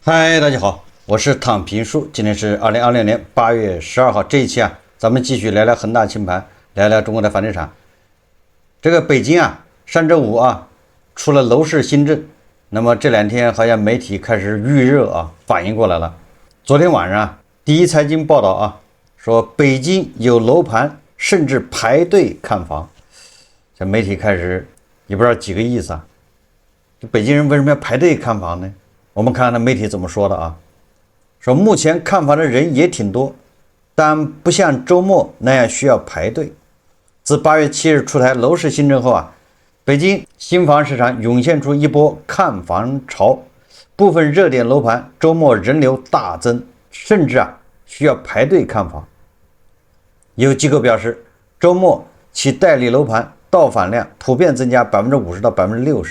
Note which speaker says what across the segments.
Speaker 1: 嗨，大家好，我是躺平叔，今天是2026年8月12号。这一期咱们继续聊聊恒大清盘，聊聊中国的房地产。这个北京上周五出了楼市新政，那么这两天好像媒体开始预热反应过来了。昨天晚上第一财经报道说北京有楼盘甚至排队看房，这媒体开始也不知道几个意思这北京人为什么要排队看房呢？我们看看那媒体怎么说的说目前看房的人也挺多，但不像周末那样需要排队。自8月7日出台楼市新政后北京新房市场涌现出一波看房潮，部分热点楼盘周末人流大增，甚至需要排队看房。有机构表示，周末其代理楼盘到访量普遍增加50%到60%。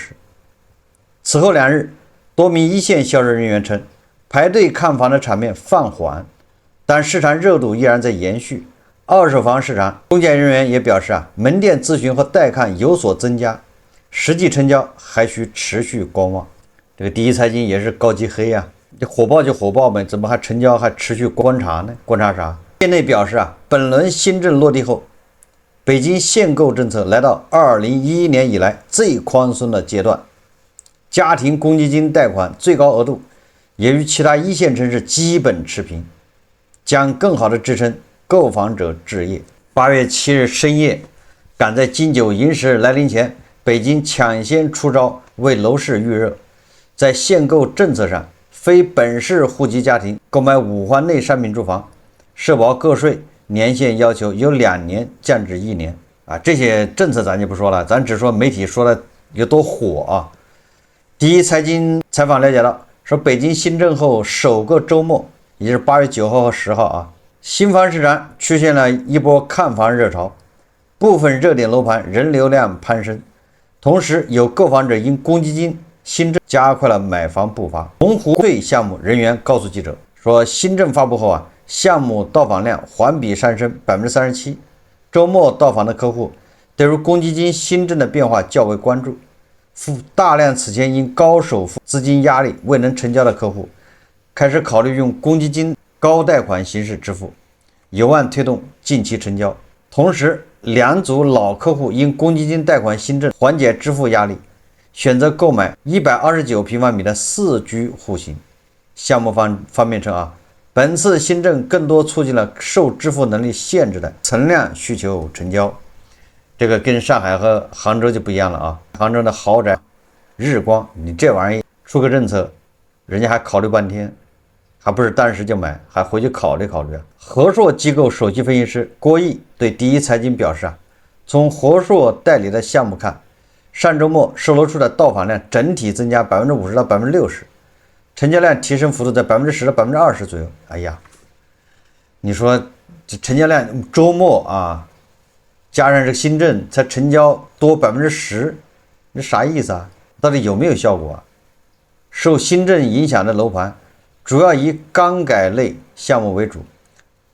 Speaker 1: 此后2日，多名一线销售人员称，排队看房的场面放缓，但市场热度依然在延续。二手房市场中介人员也表示门店咨询和带看有所增加，实际成交还需持续观望。这个第一财经也是高级黑这火爆就火爆呗，怎么还成交还持续观察呢？观察啥？业内表示本轮新政落地后，北京限购政策来到2011年以来最宽松的阶段，家庭公积金贷款最高额度也与其他一线城市基本持平，将更好地支撑购房者置业。8月7日深夜，赶在金九银十来临前，北京抢先出招为楼市预热。在限购政策上，非本市户籍家庭购买5环内商品住房，社保个税年限要求由2年降至1年这些政策咱就不说了，咱只说媒体说的有多火第一财经采访了解到，说北京新政后首个周末，也就是8月9号和10号新房市场出现了一波看房热潮，部分热点楼盘人流量攀升，同时有购房者因公积金新政加快了买房步伐。龙湖汇项目人员告诉记者说，新政发布后项目到访量环比上升37%，周末到访的客户对于公积金新政的变化较为关注。大量此前因高首付资金压力未能成交的客户，开始考虑用公积金高贷款形式支付，有望推动近期成交。同时2组老客户因公积金贷款新政缓解支付压力，选择购买129平方米的4居户型。项目方面称本次新政更多促进了受支付能力限制的存量需求成交。这个跟上海和杭州就不一样了杭州的豪宅日光，你这玩意出个政策，人家还考虑半天，还不是当时就买，还回去考虑和硕机构首席分析师郭毅对第一财经表示从和硕代理的项目看，上周末售楼处的到访量整体增加50%到60%，成交量提升幅度在10%到20%左右。你说这成交量周末加上这个新政才成交多10%，这啥意思到底有没有效果受新政影响的楼盘主要以钢改类项目为主，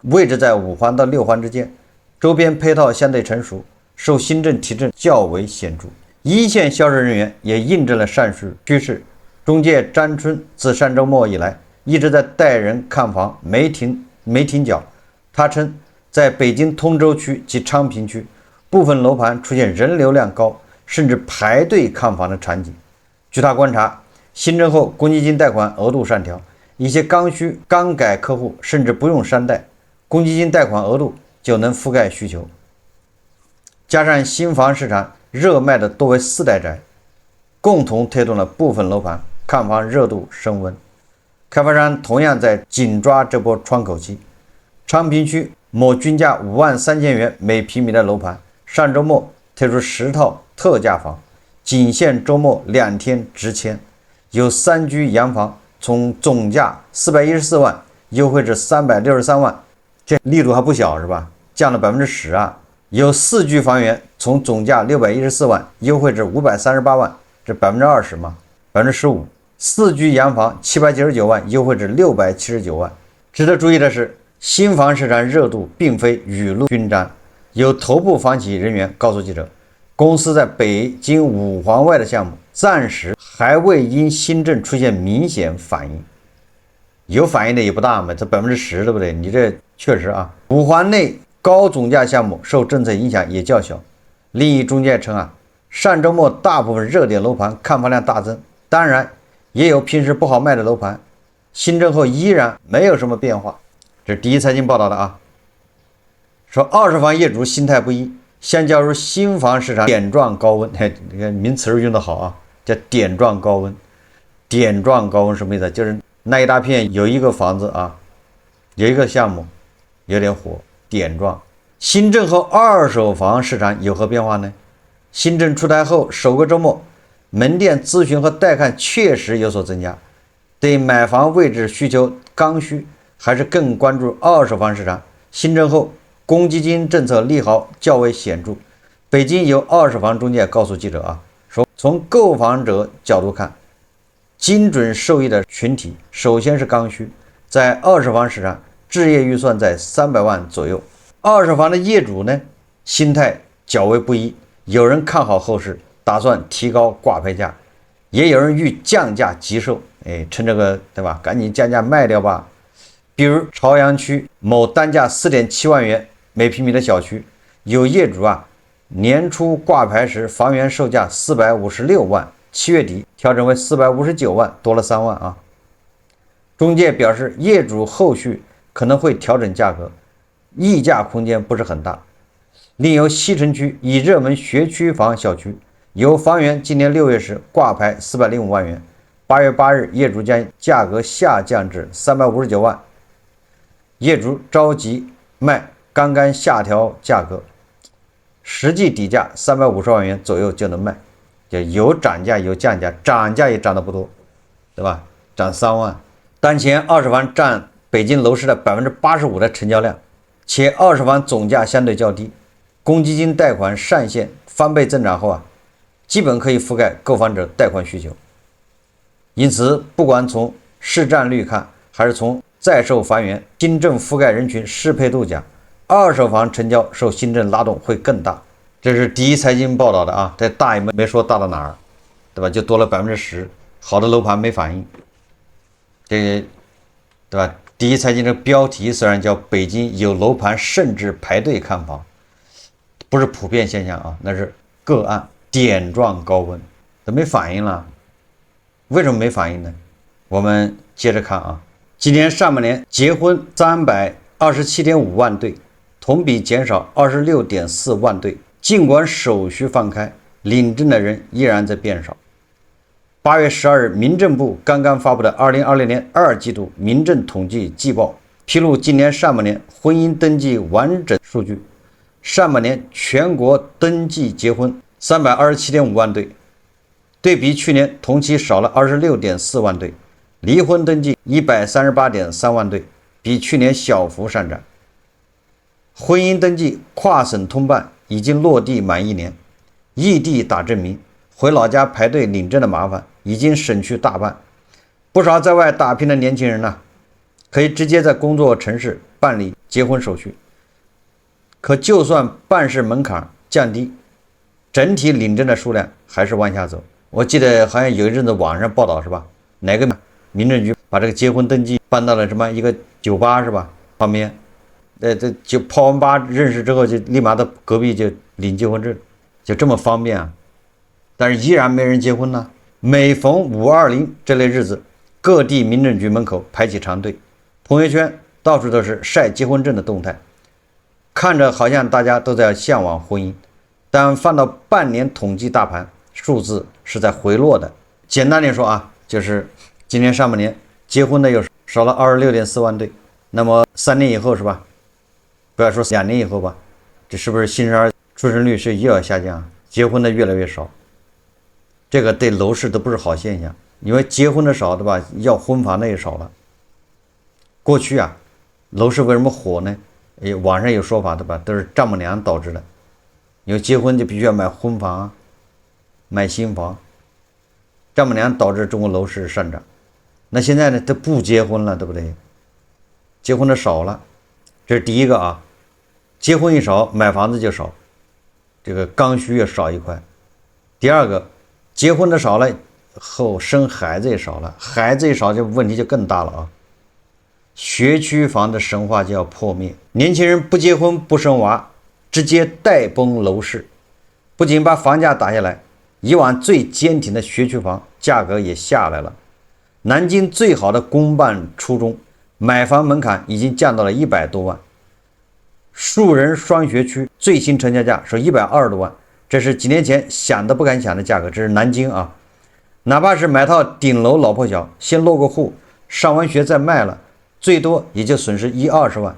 Speaker 1: 位置在5环到6环之间，周边配套相对成熟，受新政提振较为显著。一线销售人员也印证了上述趋势。中介张春自上周末以来一直在带人看房，没停脚。他称在北京通州区及昌平区，部分楼盘出现人流量高，甚至排队看房的场景。据他观察，新政后公积金贷款额度上调，一些刚需刚改客户甚至不用商贷，公积金贷款额度就能覆盖需求。加上新房市场热卖的多为4代宅，共同推动了部分楼盘看房热度升温。开发商同样在紧抓这波窗口期。昌平区某均价53000元每平米的楼盘，上周末推出10套特价房，仅限周末2天直签，有3居洋房从总价414万优惠至363万，这力度还不小是吧？降了10%有4居房源从总价614万优惠至538万，这20%嘛，15%。4居洋房799万优惠至679万。值得注意的是，新房市场热度并非雨露均沾，有头部房企人员告诉记者，公司在北京5环外的项目暂时还未因新政出现明显反应。有反应的也不大嘛，这10%，对不对？你这确实啊，五环内高总价项目受政策影响也较小。另一中介称啊，上周末大部分热点楼盘看房量大增，当然也有平时不好卖的楼盘，新政后依然没有什么变化。这是第一财经报道的啊，说二手房业主心态不一，相较于新房市场点状高温，这个名词用的好啊，叫点状高温。点状高温什么意思？就是那一大片有一个房子啊，有一个项目有点火，点状。新政后二手房市场有何变化呢？新政出台后首个周末，门店咨询和带看确实有所增加，对买房位置需求刚需，还是更关注二手房市场。新政后，公积金政策利好较为显著。北京有二手房中介告诉记者啊，说从购房者角度看，精准受益的群体首先是刚需，在二手房市场置业预算在300万左右。二手房的业主呢，心态较为不一，有人看好后市，打算提高挂牌价，也有人欲降价急售，趁这个对吧，赶紧降价卖掉吧。比如朝阳区某单价4.7万元每平米的小区，有业主啊，年初挂牌时房源售价456万，7月底调整为459万，多了3万啊。中介表示，业主后续可能会调整价格，溢价空间不是很大。另有西城区以热门学区房小区，有房源今年6月时挂牌405万元，8月8日业主将价格下降至359万，业主着急卖，刚刚下调价格，实际底价350万元左右就能卖，就有涨价有降价，涨价也涨得不多，对吧？涨3万。当前二手房占北京楼市的85%的成交量，且二手房总价相对较低，公积金贷款上限翻倍增长后啊，基本可以覆盖购房者贷款需求。因此，不管从市占率看，还是从在售房源，新政覆盖人群适配度讲，二手房成交受新政拉动会更大。这是第一财经报道的啊，这大也没说大到哪儿，对吧？就多了10%，好的楼盘没反应。这个对吧？第一财经这个标题虽然叫北京有楼盘甚至排队看房，不是普遍现象啊，那是个案，点状高温都没反应了。为什么没反应呢？我们接着看啊，今年上半年结婚327.5万对，同比减少26.4万对。尽管手续放开，领证的人依然在变少。8月12日，民政部刚刚发布的2020年2季度民政统计季报披露，今年上半年婚姻登记完整数据。上半年全国登记结婚327.5万对，对比去年同期少了26.4万对，离婚登记138.3万对，比去年小幅上涨。婚姻登记跨省通办已经落地满1年，异地打证明，回老家排队领证的麻烦已经省去大半。不少在外打拼的年轻人呢，可以直接在工作城市办理结婚手续。可就算办事门槛降低，整体领证的数量还是往下走。我记得好像有一阵子网上报道是吧？哪个民政局把这个结婚登记搬到了什么一个酒吧是吧？旁边，这就泡完吧认识之后就立马到隔壁就领结婚证，就这么方便啊！但是依然没人结婚呢。每逢520这类日子，各地民政局门口排起长队，朋友圈到处都是晒结婚证的动态，看着好像大家都在向往婚姻，但放到半年统计大盘，数字是在回落的。简单点说啊，就是今年上半年结婚的又少了26.4万对，那么3年以后是吧？不要说2年以后吧，这是不是新生儿出生率是又要下降？结婚的越来越少，这个对楼市都不是好现象。因为结婚的少，对吧？要婚房的也少了。过去啊，楼市为什么火呢？网上有说法，对吧？都是丈母娘导致的。因为结婚就必须要买婚房，买新房，丈母娘导致中国楼市上涨。那现在呢，都不结婚了，对不对？结婚的少了，这是第一个啊。结婚一少，买房子就少，这个刚需也少一块。第二个，结婚的少了后，生孩子也少了，孩子一少，这问题就更大了啊。学区房的神话就要破灭。年轻人不结婚不生娃，直接带崩楼市，不仅把房价打下来，以往最坚挺的学区房价格也下来了。南京最好的公办初中买房门槛已经降到了100多万，树人双学区最新成交价是120多万，这是几年前想都不敢想的价格。这是南京啊，哪怕是买套顶楼老破小，先落个户，上完学再卖了，最多也就损失20万。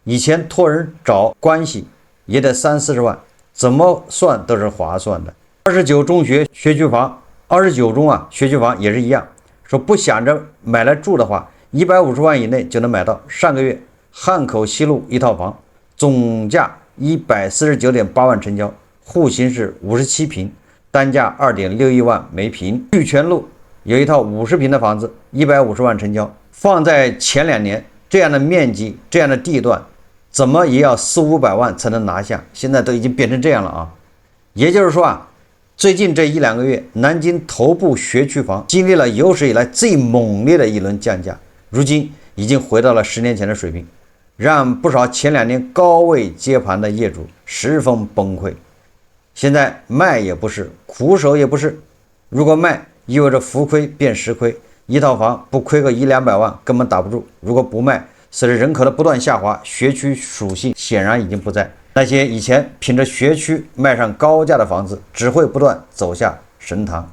Speaker 1: 以前托人找关系也得30-40万，怎么算都是划算的。29中学区房，29中啊学区房也是一样，说不想着买来住的话，150万以内就能买到。上个月汉口西路一套房，总价149.8万成交，户型是57平，单价2.61万每平。玉泉路有一套50平的房子，150万成交。放在前2年，这样的面积，这样的地段，怎么也要400-500万才能拿下，现在都已经变成这样了啊！也就是说啊，最近这1-2个月，南京头部学区房经历了有史以来最猛烈的一轮降价，如今已经回到了10年前的水平，让不少前2年高位接盘的业主十分崩溃。现在卖也不是，苦守也不是，如果卖意味着浮亏变实亏，一套房不亏个100-200万根本打不住。如果不卖，随着人口的不断下滑，学区属性显然已经不在。那些以前凭着学区卖上高价的房子，只会不断走下神坛。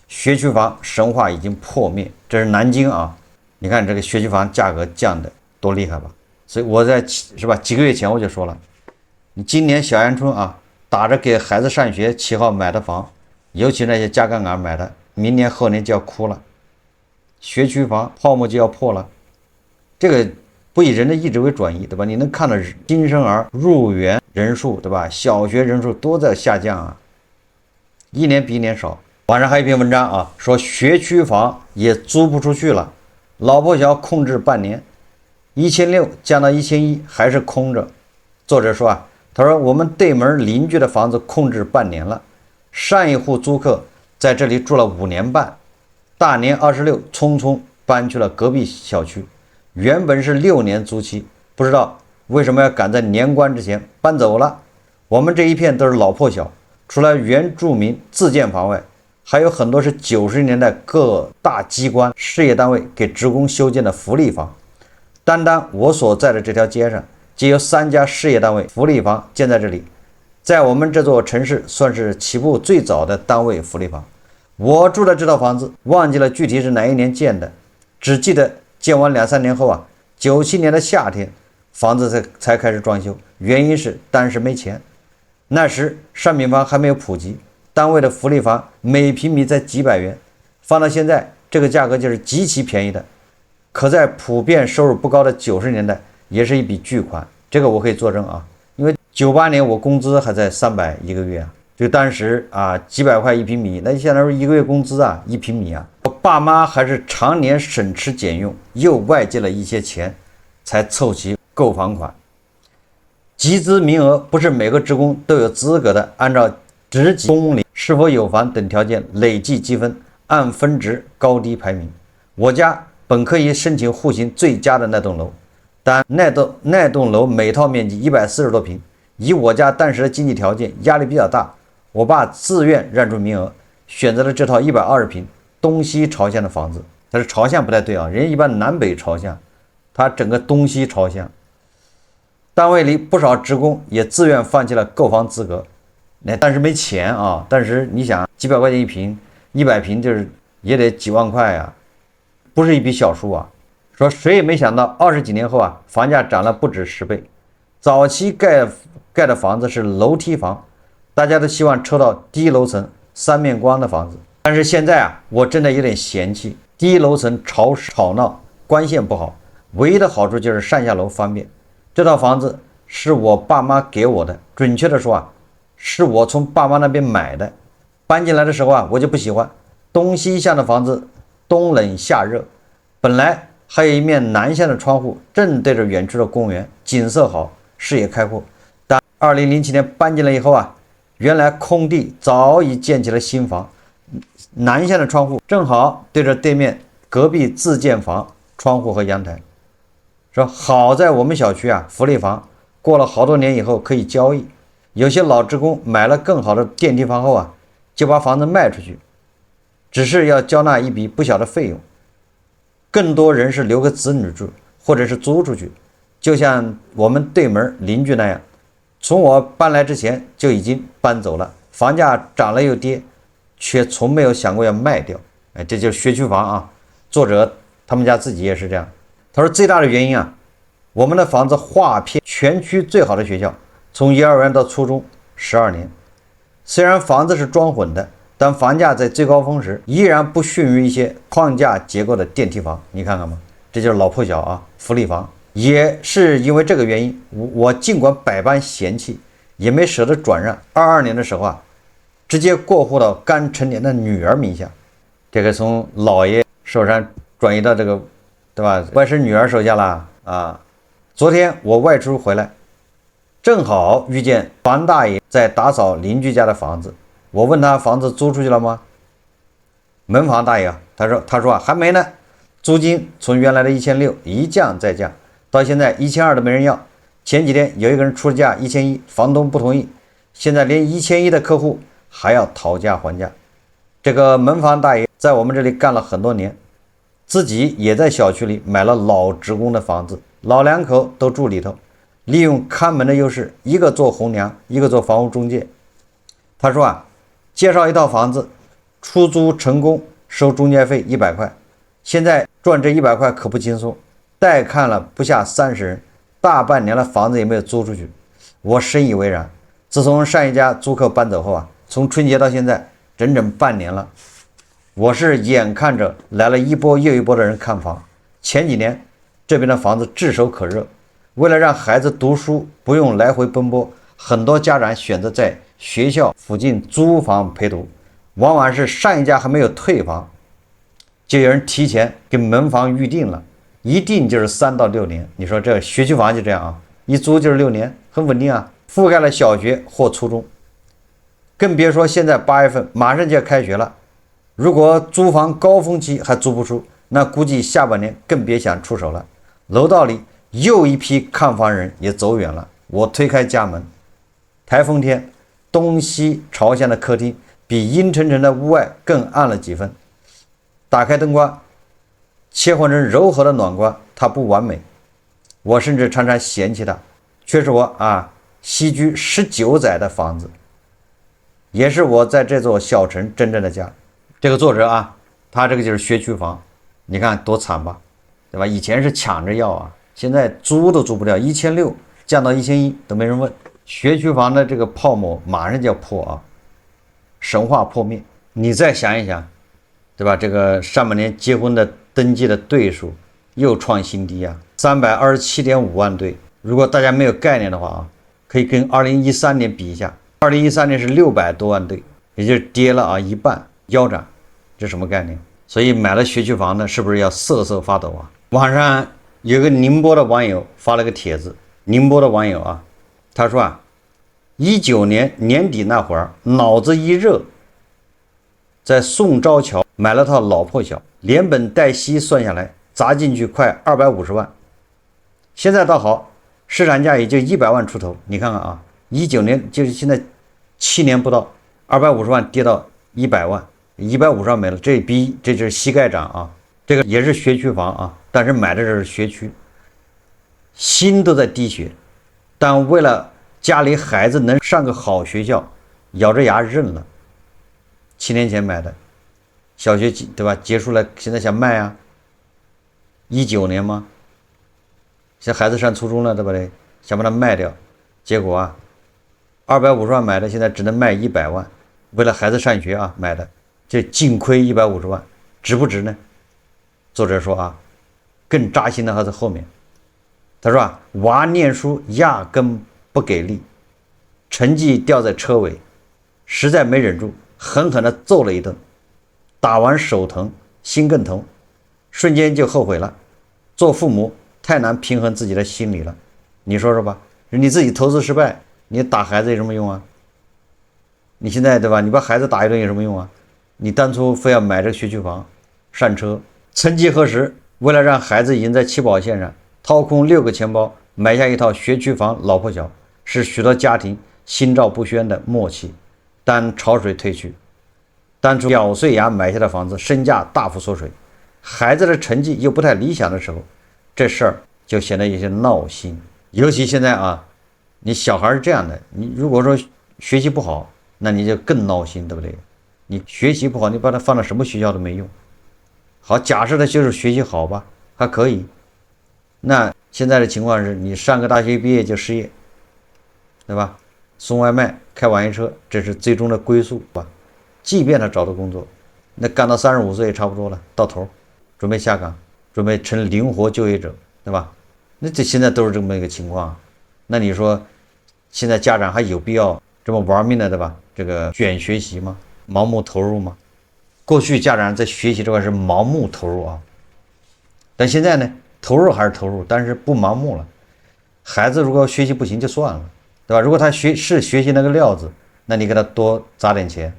Speaker 1: 学区房神话已经破灭，这是南京啊！你看这个学区房价格降的多厉害吧？所以我在几个月前我就说了，你今年小阳春啊，打着给孩子上学旗号买的房，尤其那些加杠杆买的，明年后年就要哭了。学区房泡沫就要破了，这个不以人的意志为转移，对吧？你能看到新生儿入园人数，对吧？小学人数都在下降啊，一年比一年少。网上还有一篇文章啊，说学区房也租不出去了，老破小控制半年，1600降到1100还是空着。作者说啊，他说我们对门邻居的房子控制半年了，上一户租客在这里住了5年半，大年26匆匆搬去了隔壁小区。原本是6年租期，不知道为什么要赶在年关之前搬走了。我们这一片都是老破小，除了原住民自建房外，还有很多是90年代各大机关事业单位给职工修建的福利房。单单我所在的这条街上，就有3家事业单位福利房建在这里，在我们这座城市算是起步最早的单位福利房。我住的这套房子忘记了具体是哪一年建的，只记得建完2-3年后啊，97年的夏天，房子才开始装修，原因是当时没钱。那时商品房还没有普及，单位的福利房每平米才几百元，放到现在这个价格就是极其便宜的，可在普遍收入不高的90年代也是一笔巨款，这个我可以作证啊，因为98年我工资还在300一个月啊，就当时啊几百块1平米，那相当于1个月工资啊1平米啊。我爸妈还是常年省吃俭用，又外借了一些钱，才凑齐购房款。集资名额不是每个职工都有资格的，按照职级、工龄、是否有房等条件累计积分，按分值高低排名。我家本可以申请户型最佳的那栋楼，但那栋楼每套面积140多平，以我家当时的经济条件压力比较大，我爸自愿让出名额，选择了这套120平东西朝向的房子。但是朝向不太对啊，人家一般南北朝向，他整个东西朝向。单位里不少职工也自愿放弃了购房资格，但是没钱啊。但是你想，几百块钱一平，100平就是也得几万块啊，不是一笔小数啊。说谁也没想到，20几年后啊，房价涨了不止10倍。早期盖的房子是楼梯房，大家都希望抽到低楼层3面光的房子。但是现在啊，我真的有点嫌弃低楼层吵闹，光线不好，唯一的好处就是上下楼方便。这套房子是我爸妈给我的，准确的说啊，是我从爸妈那边买的。搬进来的时候啊，我就不喜欢东西向的房子，冬冷夏热。本来还有一面南向的窗户，正对着远处的公园，景色好，视野开阔。但2007年搬进来以后啊，原来空地早已建起了新房，南向的窗户正好对着对面隔壁自建房窗户和阳台。说好在我们小区啊，福利房过了好多年以后可以交易，有些老职工买了更好的电梯房后啊，就把房子卖出去，只是要交纳一笔不小的费用。更多人是留给子女住，或者是租出去，就像我们对门邻居那样，从我搬来之前就已经搬走了，房价涨了又跌，却从没有想过要卖掉。哎，这就是学区房啊。作者他们家自己也是这样。他说最大的原因啊，我们的房子划片全区最好的学校，从幼儿园到初中12年。虽然房子是装混的，但房价在最高峰时依然不逊于一些框架结构的电梯房。你看看吧，这就是老破小啊，福利房。也是因为这个原因，我尽管百般嫌弃，也没舍得转让。22年的时候啊，直接过户到刚成年的女儿名下。这个从老爷手上转移到这个，对吧？外甥女儿手下了啊。昨天我外出回来，正好遇见房大爷在打扫邻居家的房子。我问他房子租出去了吗？门房大爷啊，他说还没呢，租金从原来的1600一降再降，到现在1200都没人要。前几天有一个人出价1100，房东不同意，现在连1100的客户还要讨价还价。这个门房大爷在我们这里干了很多年，自己也在小区里买了老职工的房子，老两口都住里头，利用看门的优势，一个做红娘，一个做房屋中介。他说啊，介绍一套房子，出租成功收中介费100块，现在赚这100块可不轻松，带看了不下30人，大半年了房子也没有租出去。我深以为然。自从上一家租客搬走后啊，从春节到现在整整半年了，我是眼看着来了一波又一波的人看房。前几年这边的房子炙手可热，为了让孩子读书不用来回奔波，很多家长选择在学校附近租房陪读，往往是上一家还没有退房，就有人提前给门房预定了，一定就是3到6年。你说这学区房就这样啊，一租就是6年，很稳定啊，覆盖了小学或初中。更别说现在8月份马上就要开学了，如果租房高峰期还租不出，那估计下半年更别想出手了。楼道里又一批看房人也走远了。我推开家门，台风天东西朝向的客厅比阴沉沉的屋外更暗了几分。打开灯光，切换成柔和的暖光，它不完美，我甚至常常嫌弃它，却是我西居19载的房子，也是我在这座小城真正的家。这个作者啊，他这个就是学区房，你看多惨吧，对吧？以前是抢着要啊，现在租都租不掉，1600降到1100都没人问。学区房的这个泡沫马上就要破啊，神话破灭。你再想一想，对吧？这个上半年结婚的登记的对数又创新低啊，327.5万对。如果大家没有概念的话啊，可以跟2013年比一下，2013年是600多万对，也就是跌了一半，腰斩。这什么概念？所以买了学区房的是不是要瑟瑟发抖啊？网上有个宁波的网友发了个帖子，宁波的网友啊，他说19年年底那会儿脑子一热，在宋昭桥买了套老破小，连本带息算下来砸进去快250万。现在倒好，市场价也就100万出头。你看看啊，19年就是现在7年不到，250万跌到100万，150万没了，这就是膝盖涨啊。这个也是学区房啊，但是买的是学区，心都在滴血，但为了家里孩子能上个好学校，咬着牙认了。7年前买的，小学对吧？结束了，现在想卖啊？19年吗？现在孩子上初中了，对不对？想把它卖掉，结果250万买的，现在只能卖100万。为了孩子上学买的，这净亏150万，值不值呢？作者说更扎心的还是后面。他说娃念书压根不给力，成绩掉在车尾，实在没忍住，狠狠地揍了一顿，打完手疼心更疼，瞬间就后悔了。做父母太难平衡自己的心理了，你说说吧，你自己投资失败，你打孩子有什么用啊？你现在对吧，你把孩子打一顿有什么用啊？你当初非要买这个学区房上车，曾几何时为了让孩子赢在起跑线上，掏空6个钱包，买下一套学区房，老破小，是许多家庭心照不宣的默契。但潮水退去，当初咬碎牙买下的房子，身价大幅缩水，孩子的成绩又不太理想的时候，这事儿就显得有些闹心。尤其现在啊，你小孩是这样的，你如果说学习不好，那你就更闹心，对不对？你学习不好，你把他放到什么学校都没用。好，假设他就是学习好吧，还可以。那现在的情况是你上个大学毕业就失业，对吧？送外卖、开网约车，这是最终的归宿吧。即便他找到工作，那干到35岁也差不多了，到头，准备下岗，准备成灵活就业者，对吧？那这现在都是这么一个情况。那你说，现在家长还有必要这么玩命的，对吧？这个卷学习吗？盲目投入吗？过去家长在学习这块是盲目投入啊，但现在呢，投入还是投入，但是不盲目了。孩子如果学习不行就算了，对吧？如果他学习那个料子，那你给他多砸点钱。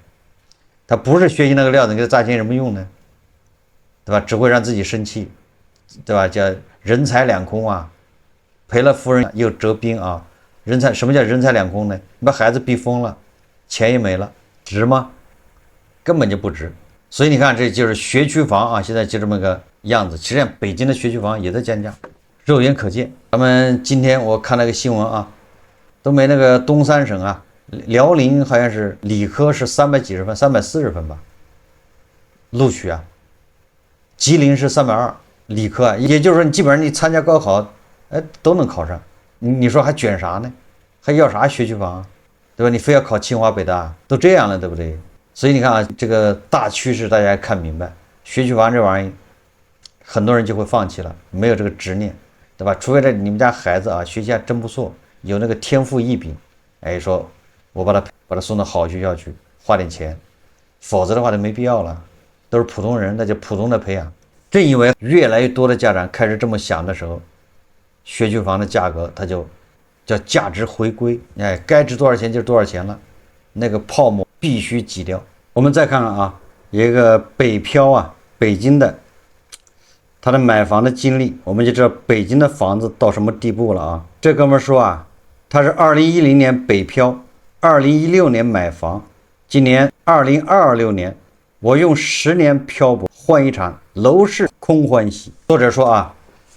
Speaker 1: 他不是学习那个料子，你给他砸钱有什么用呢？对吧？只会让自己生气，对吧？叫人财两空啊，赔了夫人又折兵啊。什么叫人财两空呢？你把孩子逼疯了，钱也没了，值吗？根本就不值。所以你看，这就是学区房啊，现在就这么个样子。实际上，北京的学区房也在降价，肉眼可见。咱们今天我看了个新闻啊，都没那个东三省啊，辽宁好像是理科是300几十分，340分吧，录取啊。吉林是320，理科啊，也就是说你基本上你参加高考，都能考上。你说还卷啥呢？还要啥学区房啊？对吧？你非要考清华北大，都这样了，对不对？所以你看啊，这个大趋势大家看明白，学区房这玩意儿，很多人就会放弃了，没有这个执念，对吧？除非这你们家孩子啊学习还真不错，有那个天赋异禀，说我把他送到好学校去，花点钱，否则的话就没必要了。都是普通人，那就普通的培养。正因为越来越多的家长开始这么想的时候，学区房的价格它就叫价值回归，该值多少钱就多少钱了，那个泡沫必须挤掉。我们再看看啊，有一个北漂啊，北京的他的买房的经历，我们就知道北京的房子到什么地步了啊。这哥们说啊，他是2010年北漂，2016年买房，今年2026年，我用10年漂泊换一场楼市空欢喜。作者说啊，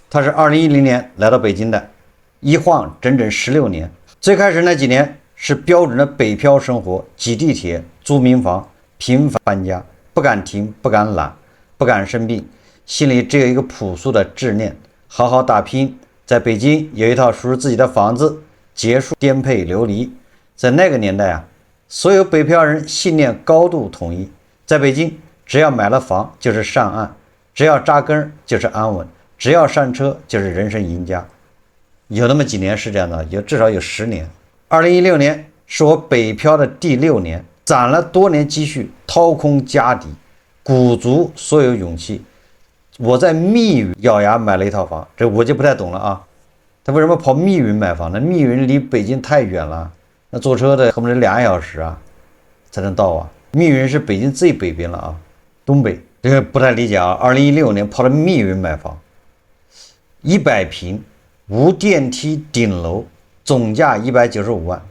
Speaker 1: 他是2010年来到北京的，一晃整整16年。最开始那几年是标准的北漂生活，挤地铁、租民房，频繁搬家，不敢停，不敢懒，不敢生病，心里只有一个朴素的执念：好好打拼，在北京有一套属于自己的房子，结束颠沛流离。在那个年代啊，所有北漂人信念高度统一，在北京只要买了房就是上岸，只要扎根就是安稳，只要上车就是人生赢家。有那么几年是这样的，至少有10年。2016年是我北漂的第6年，攒了多年积蓄，掏空家底，鼓足所有勇气，我在密云咬牙买了一套房。这我就不太懂了啊，他为什么跑密云买房呢？密云离北京太远了，那坐车的恨不得2小时啊才能到啊。密云是北京最北边了啊，东北。这个不太理解啊。2016年跑到密云买房，100平，无电梯顶楼，总价195万，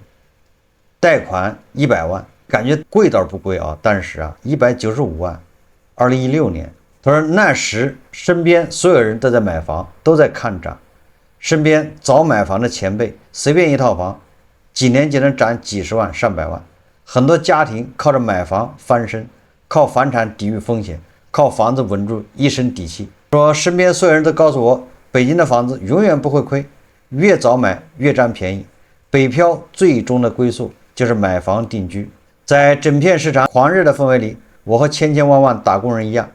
Speaker 1: 贷款100万，感觉贵倒是不贵啊，但是啊，195万，2016年。他说那时身边所有人都在买房，都在看涨，身边早买房的前辈，随便一套房，几年就能涨几十万、上百万。很多家庭靠着买房翻身，靠房产抵御风险，靠房子稳住一身底气。说身边所有人都告诉我，北京的房子永远不会亏，越早买越占便宜。北漂最终的归宿就是买房定居。在整片市场狂热的氛围里，我和千千万万打工人一样，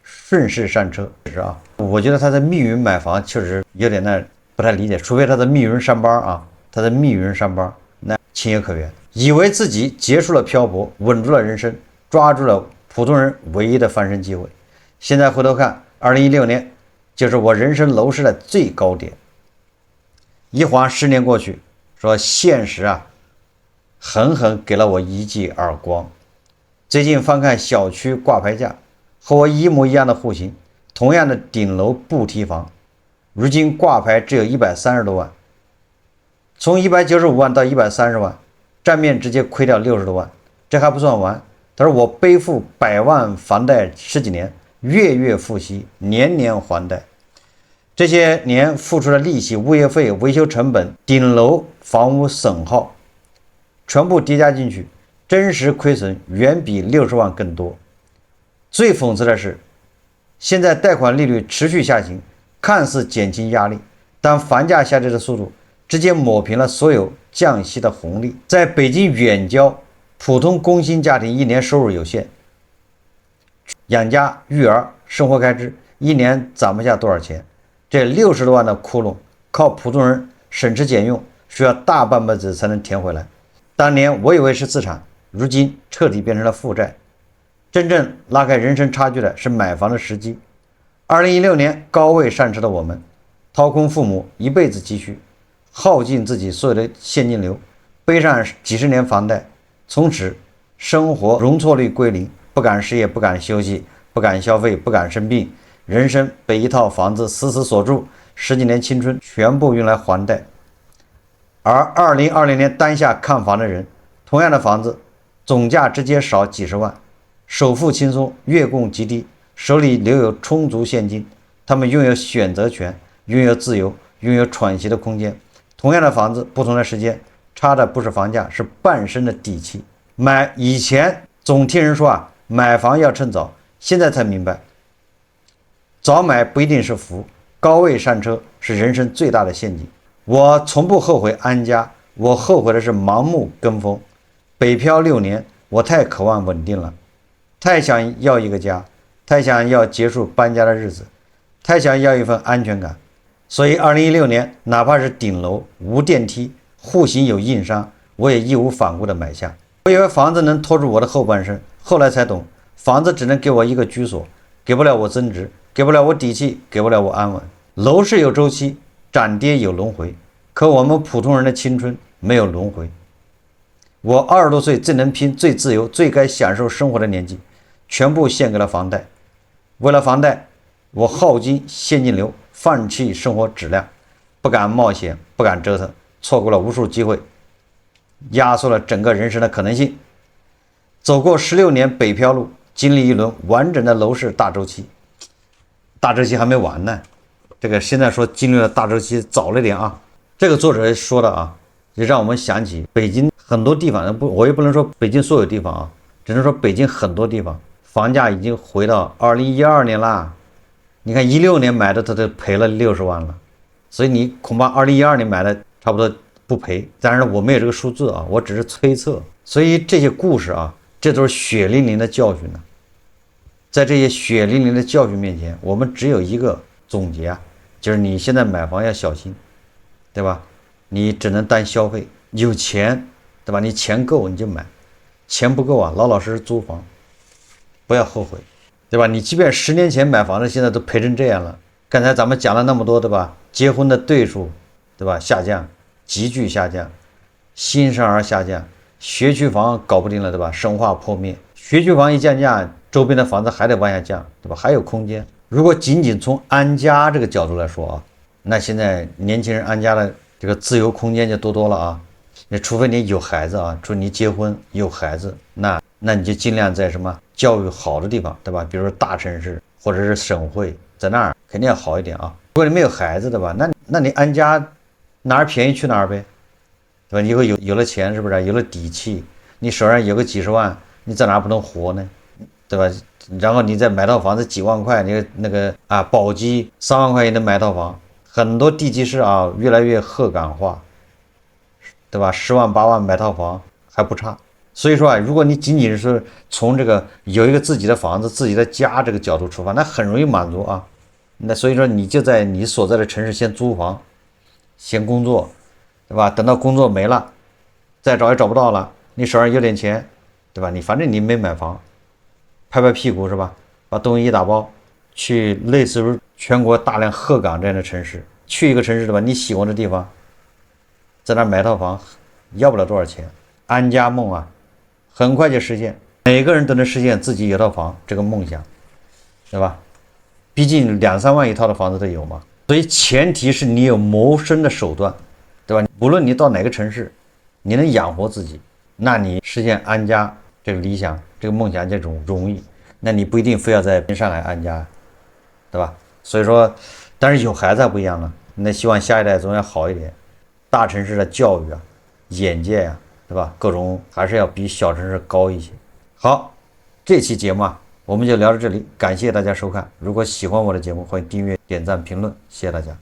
Speaker 1: 顺势上车。是啊，我觉得他在密云买房确实有点不太理解，除非他在密云上班啊，他在密云上班那情有可原。以为自己结束了漂泊，稳住了人生，抓住了普通人唯一的翻身机会。现在回头看，2016年就是我人生楼市的最高点。一晃10年过去，说现实啊，狠狠给了我一记耳光。最近翻看小区挂牌价，和我一模一样的户型，同样的顶楼不提房，如今挂牌只有130多万，从195万到130万，账面直接亏掉60多万，这还不算完。他说我背负100万房贷10几年，月月付息，年年还贷，这些年付出的利息、物业费、维修成本、顶楼房屋损耗，全部叠加进去，真实亏损远比60万更多。最讽刺的是，现在贷款利率持续下行，看似减轻压力，但房价下跌的速度直接抹平了所有降息的红利。在北京远郊，普通工薪家庭一年收入有限，养家育儿生活开支一年攒不下多少钱，这60多万的窟窿靠普通人省吃俭用需要大半辈子才能填回来。当年我以为是资产，如今彻底变成了负债。真正拉开人生差距的是买房的时机。2016年高位上车的我们，掏空父母一辈子积蓄，耗尽自己所有的现金流，背上几十年房贷，从此生活容错率归零，不敢失业，不敢休息，不敢消费，不敢生病，人生被一套房子死死锁住，10几年青春全部用来还贷。而2020年当下看房的人，同样的房子总价直接少几十万，首付轻松，月供极低，手里留有充足现金，他们拥有选择权，拥有自由，拥有喘息的空间。同样的房子，不同的时间，差的不是房价，是半生的底气。以前总听人说买房要趁早，现在才明白，早买不一定是福，高位上车是人生最大的陷阱。我从不后悔安家，我后悔的是盲目跟风。北漂6年，我太渴望稳定了，太想要一个家，太想要结束搬家的日子，太想要一份安全感。所以2016年，哪怕是顶楼无电梯，户型有硬伤，我也义无反顾地买下。我以为房子能拖住我的后半生，后来才懂，房子只能给我一个居所，给不了我增值，给不了我底气，给不了我安稳。楼市有周期，涨跌有轮回，可我们普通人的青春没有轮回。我20多岁最能拼、最自由、最该享受生活的年纪，全部献给了房贷。为了房贷，我耗尽现金流，放弃生活质量，不敢冒险，不敢折腾，错过了无数机会，压缩了整个人生的可能性。走过16年北漂路，经历一轮完整的楼市大周期。大周期还没完呢，这个现在说经历了大周期早了点啊。这个作者说的也让我们想起北京很多地方，我也不能说北京所有地方只能说北京很多地方房价已经回到2012年啦。你看16年买的他都赔了60万了，所以你恐怕2012年买的差不多不赔。当然我没有这个数字我只是推测。所以这些故事这都是血淋淋的教训呢。在这些血淋淋的教训面前，我们只有一个总结就是你现在买房要小心，对吧？你只能当消费，有钱，对吧？你钱够你就买，钱不够老老实实租房，不要后悔，对吧？你即便10年前买房子，现在都赔成这样了。刚才咱们讲了那么多，对吧？结婚的对数，对吧？下降，急剧下降，新生儿下降，学区房搞不定了，对吧？生化破灭，学区房一降价，周边的房子还得往下降，对吧？还有空间。如果仅仅从安家这个角度来说那现在年轻人安家的这个自由空间就多了那除非你有孩子除非你结婚有孩子，那你就尽量在什么教育好的地方，对吧？比如说大城市或者是省会，在那儿肯定要好一点如果你没有孩子，对吧？那你安家哪儿便宜去哪儿呗，对吧？以后有了钱，是不是有了底气，你手上有个几十万，你在哪儿不能活呢，对吧？然后你再买套房子几万块，你那个保级3万块也能买套房。很多地级市越来越鹤岗化，对吧？10万8万买套房还不差。所以说如果你仅仅是从这个有一个自己的房子自己的家这个角度出发，那很容易满足那所以说你就在你所在的城市先租房，先工作，对吧？等到工作没了，再找也找不到了，你手上有点钱，对吧？你反正你没买房，拍拍屁股是吧？把东西一打包，去类似于全国大量鹤岗这样的城市，去一个城市，对吧？你喜欢的地方，在那买套房，要不了多少钱。安家梦很快就实现，每个人都能实现自己有套房这个梦想，对吧？毕竟2、3万一套的房子都有嘛。所以前提是你有谋生的手段，对吧？无论你到哪个城市，你能养活自己，那你实现安家这个理想、这个梦想这种容易，那你不一定非要在上海安家，对吧？所以说，但是有孩子不一样了，那希望下一代总要好一点。大城市的教育啊、眼界呀、对吧？各种还是要比小城市高一些。好，这期节目啊，我们就聊到这里，感谢大家收看。如果喜欢我的节目，欢迎订阅、点赞、评论，谢谢大家。